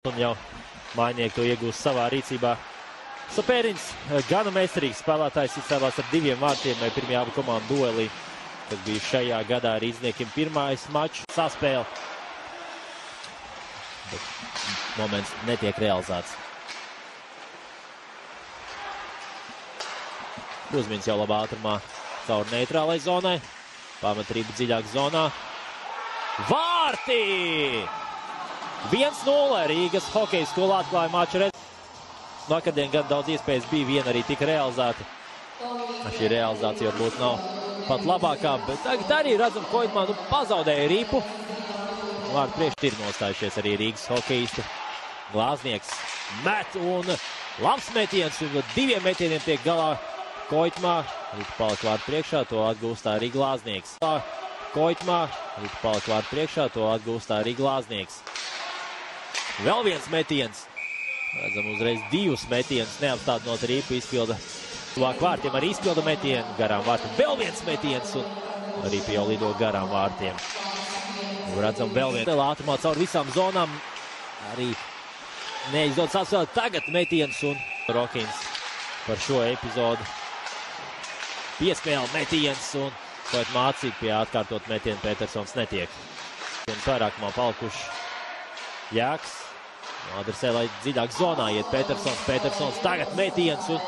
Un jau mainnieki to iegūst savā rīcībā. Sapērins gana meistarīgs spēlētājs izcēlās ar 2 vārtiem pirmajā abu komandu duelī, kas bija šajā gadā Rīdzniekiem pirmais mačs saspēle. Bet moments netiek realizēts. Kuzmins jau labā ātrumā caur neitrālai zonai. Pametrība dziļāk zonā. Vārti! 1-0 Rīgas hokeja skola atklāja maču redz. Vakardien gan daudz iespējas bija, viena arī tika realizēta. Šī realizācija varbūt nav pat labākā, bet tagad arī redzam, Koitmā pazaudēja ripu. Vārdu priekš ir nostājušies arī Rīgas hokejisti. Glāznieks met un labs metiens, un 2 metieniem tiek galā Koitmā. Ripa palika vārdu priekšā, to atgūstā arī Glāznieks. Koitmā, Ripa palika vārdu priekšā, to atgūstā arī Glāznieks. Vēl viens metiens. Redzam uzreiz 2 metienus neapstādinot Ripu izpilda. Tuvāk vārtiem arī izpilda metienu. Garām vārtiem vēl viens metiens un Ripa jau lido garām vārtiem. Redzam vēl viens. Ātrumā caur visām zonām. Arī neizdodas atspēlēt tagad metiens un Rokins par šo epizodu. Piespēle metiens un Koitmā mācīt pie atkārtot metienu Petersons netiek. Un vairākumā palikuši Jāks. Adresē, lai dziļāk zonā iet Petersons. Petersons tagad metiens un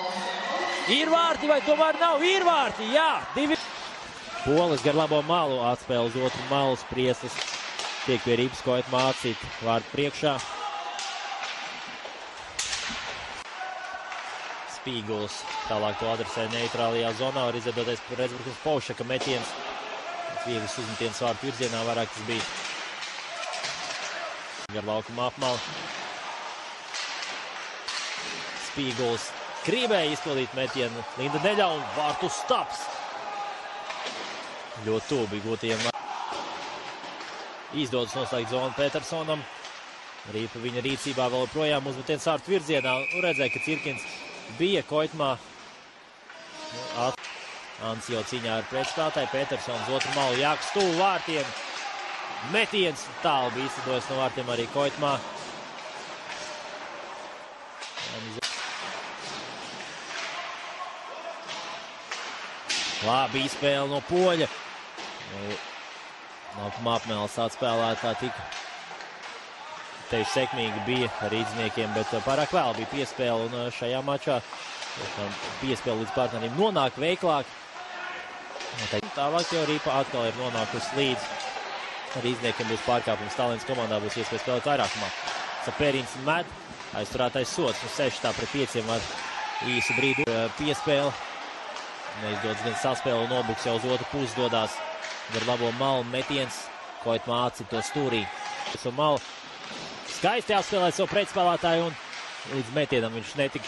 ir vārti vai tomēr nav? Ir vārti, jā! 2. Polis gar labo malu atspēle uz otru malu. Sprieslis tiek pie Ripas Koitmā mācīt vārdu priekšā. Spīguls tālāk to adresē neitrālajā zonā. Var izveidoties par Redzburgas Paušaka metiens. Vieglis uzmetiens vārdu virzienā, vairāk tas bija gar laukuma apmalu. Spīguls gribēja izpildīt metienu. Linda neļauj un vārtu staps. Ļoti tuvu bija gūtajiem. Izdodas noslēgt zonu Petersonam. Ripa viņa rīcībā vēl projām uzmetiens vārtu virzienā. Redzēja, ka Cirkins bija Koitmā. Ants jau cīņā ar pretspēlētāju. Petersons otru malu Jāks tuvu vārtiem. Metiens tālu bija izdodas no vārtiem arī Koitmā. Labi izspēle no Poļa. Nākamā apmēles atspēlētā tika teiši sekmīgi bija Rīdzniekiem, bet pārāk vēl bija piespēle un šajā mačā piespēle līdz partneriem nonāk veiklāk. Tālāk jau Ripa atkal ir nonākusi līdz. Rīdzniekiem būs pārkāpums. Talents komandā būs iespēja spēlēt vairākumā. Sapērins med, aizturētais sots. 6-5 var īsu brīdi piespēle. Neizdodas gan saspēle un nobuks jau uz otru pusi dodās. Gar labo malu metiens. Koitmā mācīt to stūrī. Malu skaisti apspēlēt savu pretspēlētāju un līdz metienam viņš netika.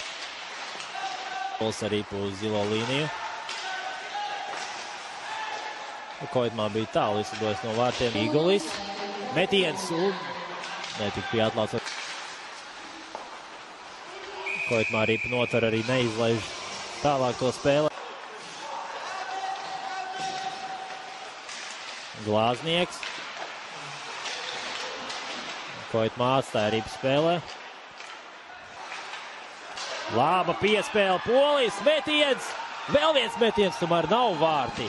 Pols arī uz zilo līniju. Koitmā bija tālu izlidojas no vārtiem. Igulis. Metiens un netika pie atlāts. Koitmā Ripa notver arī neizlaiž tālāk to spēli. Glāznieks. Koitmā atstāja Ripa spēlē. Laba piespēle. Polijas metiens. Vēl viens metiens, tomēr nav vārti.